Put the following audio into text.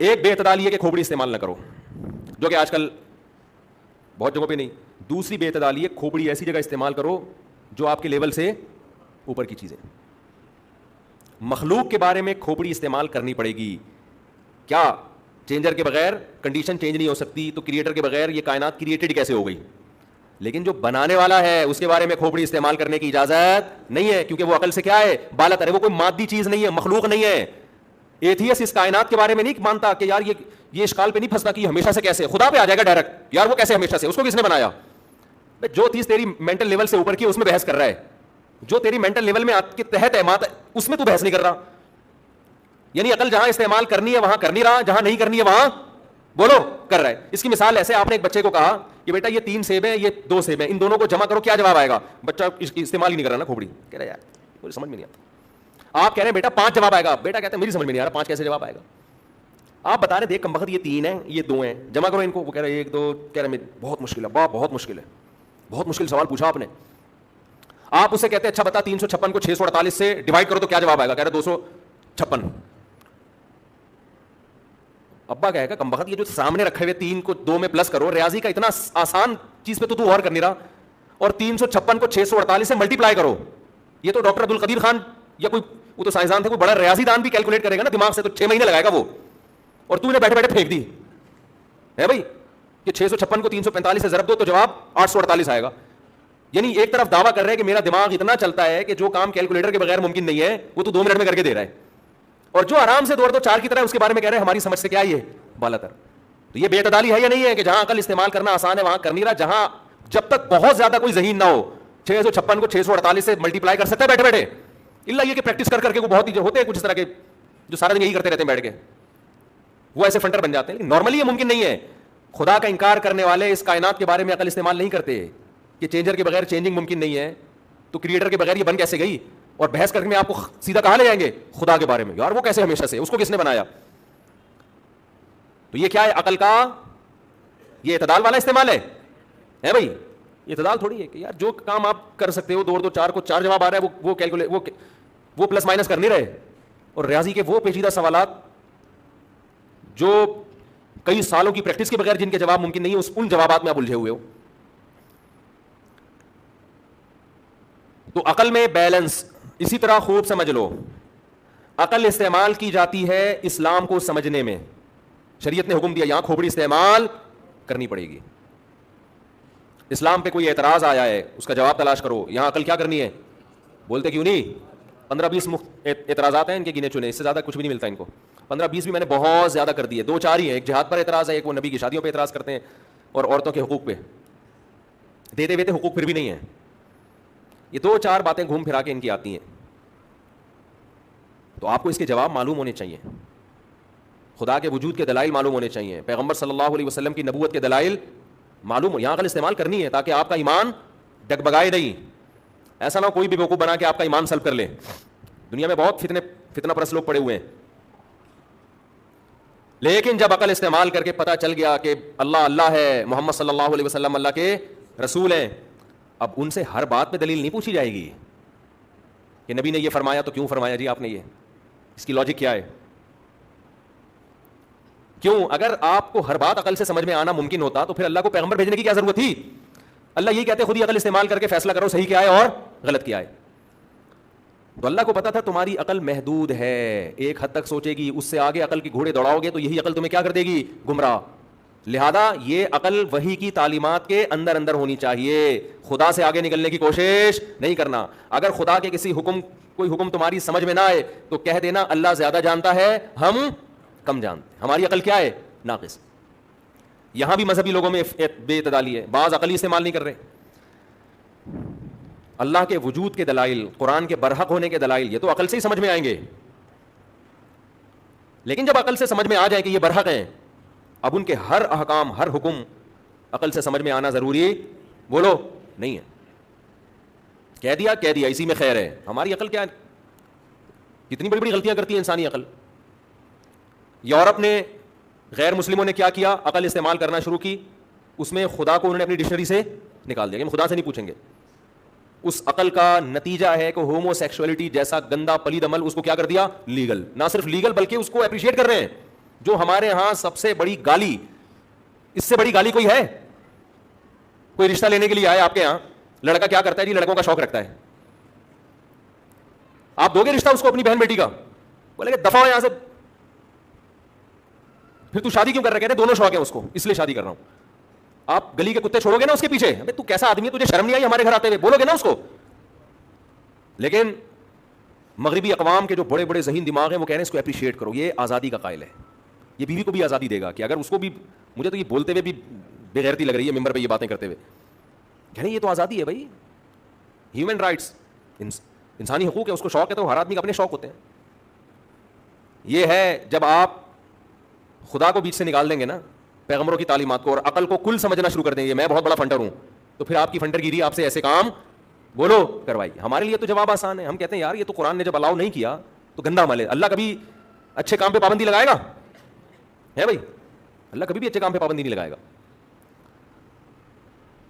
ایک بے اعتدالی ہے کہ کھوپڑی استعمال نہ کرو، جو کہ آج کل بہت جگہوں پہ نہیں. دوسری بے اعتدالی ہے کھوپڑی ایسی جگہ استعمال کرو جو آپ کے لیول سے اوپر کی چیزیں. مخلوق کے بارے میں کھوپڑی استعمال کرنی پڑے گی. کیا چینجر کے بغیر کنڈیشن چینج نہیں ہو سکتی؟ تو کریٹر کے بغیر یہ کائنات کریٹڈ کیسے ہو گئی؟ لیکن جو بنانے والا ہے اس کے بارے میں کھوپڑی استعمال کرنے کی اجازت نہیں ہے، کیونکہ وہ عقل سے کیا ہے؟ بالا تر ہے. وہ کوئی مادی چیز نہیں ہے، مخلوق نہیں ہے. ایتھیس اس کائنات کے بارے میں نہیں مانتا کہ یار یہ اشکال پہ نہیں پھنستا کہ ہمیشہ سے کیسے. خدا پہ آ جائے گا ڈائریکٹ، یار وہ کیسے ہمیشہ سے، اس کو کس نے بنایا؟ جو چیز تیری مینٹل لیول سے اوپر کی اس میں بحث کر رہا ہے، جو تیری مینٹل لیول میں کے تحت ہے اس میں تو بحث نہیں کر رہا. یعنی عقل جہاں استعمال کرنی ہے وہاں کر نہیں رہا، جہاں نہیں کرنی ہے وہاں بولو کر رہا ہے. اس کی مثال ایسے، آپ نے ایک بچے کو کہا کہ بیٹا یہ 3 سیب ہیں، یہ 2 سیب ہیں، ان دونوں کو جمع کرو، کیا جواب آئے گا؟ بچہ استعمال ہی نہیں کر رہا نا کھوپڑی، کہہ رہا ہے یار مجھے سمجھ میں نہیں آتا. آپ کہہ رہے ہیں بیٹا 5 جواب آئے گا، بیٹا کہتے ہیں میری سمجھ میں نہیں آ رہا 5 کیسے جواب آئے گا. آپ بتا رہے دیکھ کمبخت یہ 3 ہیں یہ 2 ہیں، جمع کرو ان کو. وہ کہہ رہے 1 2، کہہ رہے بہت مشکل ہے، بہت مشکل ہے، بہت مشکل سوال پوچھا آپ نے. آپ اسے کہتے ہیں اچھا بتا 356 کو 648 سے ڈیوائڈ کرو تو کیا جواب آئے گا؟ کہہ رہے 256. ابا کہے گا کمبخت یہ جو سامنے رکھے ہوئے 3 کو 2 میں پلس کرو، ریاضی کا اتنا آسان چیز پہ تو اور کر نہیں رہا، اور 356 کو 648 سے ملٹیپلائی کرو. یہ تو ڈاکٹر عبدالقدیر خان یا کوئی، وہ تو سائنسدان تھے، کوئی بڑا ریاضی دان بھی کیلکولیٹ کرے گا نا دماغ سے تو 6 مہینے لگائے گا وہ. اور تو نے بیٹھے بیٹھے پھینک دی ہے بھائی کہ 656 کو 345 سے ضرب دو تو جواب 848 آئے گا. یعنی ایک طرف دعویٰ کر رہے ہیں کہ میرا دماغ اتنا چلتا ہے کہ جو کام کیلکولیٹر کے بغیر ممکن نہیں ہے وہ تو 2 منٹ میں کر کے دے رہا ہے، اور جو آرام سے 2 اور 2 4 کی طرح اس کے بارے میں کہہ رہے ہیں ہماری سمجھ سے کیا یہ بالا تر. تو یہ بے اعتدالی ہے یا نہیں ہے کہ جہاں عقل استعمال کرنا آسان ہے وہاں کر نہیں رہا، جہاں جب تک بہت زیادہ کوئی ذہین نہ ہو 656 کو 648 سے ملٹیپلائی کر سکتا ہے بیٹھے بیٹھے، اللہ یہ کہ پریکٹس کر کے وہ بہت ہی ہوتے ہیں کچھ اس طرح کے جو سارا دن یہی کرتے رہتے ہیں بیٹھ کے، وہ ایسے فنٹر بن جاتے ہیں. لیکن نارملی یہ ممکن نہیں ہے. خدا کا انکار کرنے والے اس کائنات کے بارے میں عقل استعمال نہیں کرتے کہ چینجر کے بغیر چینجنگ ممکن نہیں ہے، تو کریٹر کے بغیر یہ بن کیسے گئی؟ اور بحث کرنے میں آپ کو سیدھا کہاں لے جائیں گے؟ خدا کے بارے میں، یار وہ کیسے ہمیشہ سے، اس کو کس نے بنایا؟ تو یہ کیا ہے؟ عقل کا یہ اعتدال والا استعمال ہے بھائی. اعتدال تھوڑی ہے کہ یار جو کام آپ کر سکتے ہو 2 اور 2 4 کو 4 جواب آ رہا ہے وہ کیلکولیٹ وہ پلس مائنس کر نہیں رہے. اور ریاضی کے وہ پیچیدہ سوالات جو کئی سالوں کی پریکٹس کے بغیر جن کے جواب ممکن نہیں ہے، ان جوابات میں آپ الجھے ہوئے ہو. تو عقل میں بیلنس اسی طرح خوب سمجھ لو. عقل استعمال کی جاتی ہے اسلام کو سمجھنے میں. شریعت نے حکم دیا یہاں کھوپڑی استعمال کرنی پڑے گی. اسلام پہ کوئی اعتراض آیا ہے اس کا جواب تلاش کرو. یہاں عقل کیا کرنی ہے؟ بولتے کیوں نہیں؟ 15-20 اعتراضات ہیں ان کے گنے چنے، اس سے زیادہ کچھ بھی نہیں ملتا ان کو. 15-20 بھی میں نے بہت زیادہ کر دیے. 2-4 ہی ہیں. ایک جہاد پر اعتراض ہے، ایک وہ نبی کی شادیوں پہ اعتراض کرتے ہیں، اور عورتوں کے حقوق پہ دیتے ہوئے حقوق پھر بھی نہیں ہیں. یہ 2-4 باتیں گھوم پھرا کے ان کی آتی ہیں. تو آپ کو اس کے جواب معلوم ہونے چاہیے. خدا کے وجود کے دلائل معلوم ہونے چاہیے. پیغمبر صلی اللہ علیہ وسلم کی نبوت کے دلائل معلوم ہو. یہاں عقل استعمال کرنی ہے تاکہ آپ کا ایمان ڈگبگائے نہیں. ایسا نہ کوئی بھی بیوقوف بنا کے آپ کا ایمان سلب کر لے. دنیا میں بہت فتنہ پرست لوگ پڑے ہوئے ہیں. لیکن جب عقل استعمال کر کے پتہ چل گیا کہ اللہ اللہ ہے، محمد صلی اللہ علیہ وسلم اللہ کے رسول ہیں، اب ان سے ہر بات پہ دلیل نہیں پوچھی جائے گی کہ نبی نے یہ فرمایا تو کیوں فرمایا جی آپ نے، یہ اس کی لاجک کیا ہے. کیوں؟ اگر آپ کو ہر بات عقل سے سمجھ میں آنا ممکن ہوتا تو پھر اللہ کو پیغمبر بھیجنے کی کیا ضرورت تھی؟ اللہ یہ کہتے خود ہی عقل استعمال کر کے فیصلہ کرو صحیح کیا ہے اور غلط کیا ہے. تو اللہ کو پتا تھا تمہاری عقل محدود ہے، ایک حد تک سوچے گی، اس سے آگے عقل کے گھوڑے دوڑاؤ گے تو یہی عقل تمہیں کیا کر دے گی؟ گمراہ. لہذا یہ عقل وحی کی تعلیمات کے اندر اندر ہونی چاہیے. خدا سے آگے نکلنے کی کوشش نہیں کرنا. اگر خدا کے کوئی حکم تمہاری سمجھ میں نہ آئے تو کہہ دینا اللہ زیادہ جانتا ہے، ہم کم جانتے ہیں، ہماری عقل کیا ہے؟ ناقص. یہاں بھی مذہبی لوگوں میں بے اعتدالی ہے. بعض عقلی استعمال نہیں کر رہے. اللہ کے وجود کے دلائل، قرآن کے برحق ہونے کے دلائل، یہ تو عقل سے ہی سمجھ میں آئیں گے. لیکن جب عقل سے سمجھ میں آ جائے کہ یہ برحق ہیں، اب ان کے ہر احکام، ہر حکم عقل سے سمجھ میں آنا ضروری بولو نہیں ہے. کہہ دیا اسی میں خیر ہے. ہماری عقل کیا کتنی بڑی بڑی غلطیاں کرتی ہے انسانی عقل. یورپ نے، غیر مسلموں نے کیا کیا؟ عقل استعمال کرنا شروع کی. اس میں خدا کو انہوں نے اپنی ڈکشنری سے نکال دیا کہ ہم خدا سے نہیں پوچھیں گے. اس عقل کا نتیجہ ہے کہ ہومو سیکسولیٹی جیسا گندا پلید عمل اس کو کیا کر دیا؟ لیگل. نہ صرف لیگل بلکہ اس کو اپریشیٹ کر رہے ہیں. جو ہمارے ہاں سب سے بڑی گالی, اس سے بڑی گالی کوئی ہے؟ کوئی رشتہ لینے کے لیے آئے آپ کے یہاں, لڑکا کیا کرتا ہے جی, لڑکوں کا شوق رکھتا ہے, آپ دو گے رشتہ اس کو اپنی بہن بیٹی کا؟ بولے کہ دفعہ ہو یہاں سے, پھر تو شادی کیوں کر رہا ہے؟ کہتے دونوں شوق ہیں اس کو, اس لیے شادی کر رہا ہوں. آپ گلی کے کتے چھوڑو گے نا اس کے پیچھے, ابے تو کیسا آدمی ہے, تجھے شرم نہیں آئی ہمارے گھر آتے ہوئے, بولو گے نا اس کو. لیکن مغربی اقوام کے جو بڑے بڑے ذہین دماغ ہیں وہ کہہ رہے ہیں اس کو اپریشیٹ کرو, یہ آزادی کا قائل ہے, یہ بیوی کو بھی آزادی دے گا کہ اگر اس کو بھی, مجھے تو یہ بولتے ہوئے بھی بے غیرتی لگ رہی ہے ممبر پہ یہ باتیں کرتے ہوئے, کہہ رہے ہیں یہ تو آزادی ہے بھائی, ہیومن رائٹس, انسانی حقوق ہے, اس کو شوق ہے تو ہر آدمی کے اپنے شوق ہوتے ہیں. یہ ہے جب آپ خدا کو بیچ سے نکال دیں گے نا, پیغمبروں کی تعلیمات کو, اور عقل کو کل سمجھنا شروع کر دیں گے, میں بہت بڑا فنڈر ہوں, تو پھر آپ کی فنڈر گیری آپ سے ایسے کام بولو کروائی. ہمارے لیے تو جواب آسان ہے, ہم کہتے ہیں یار یہ تو قرآن نے جب الاؤ نہیں کیا تو گندا عمل ہے, اللہ کبھی اچھے کام پہ پابندی لگائے گا؟ ہے بھائی, اللہ کبھی بھی اچھے کام پہ پابندی نہیں لگائے گا.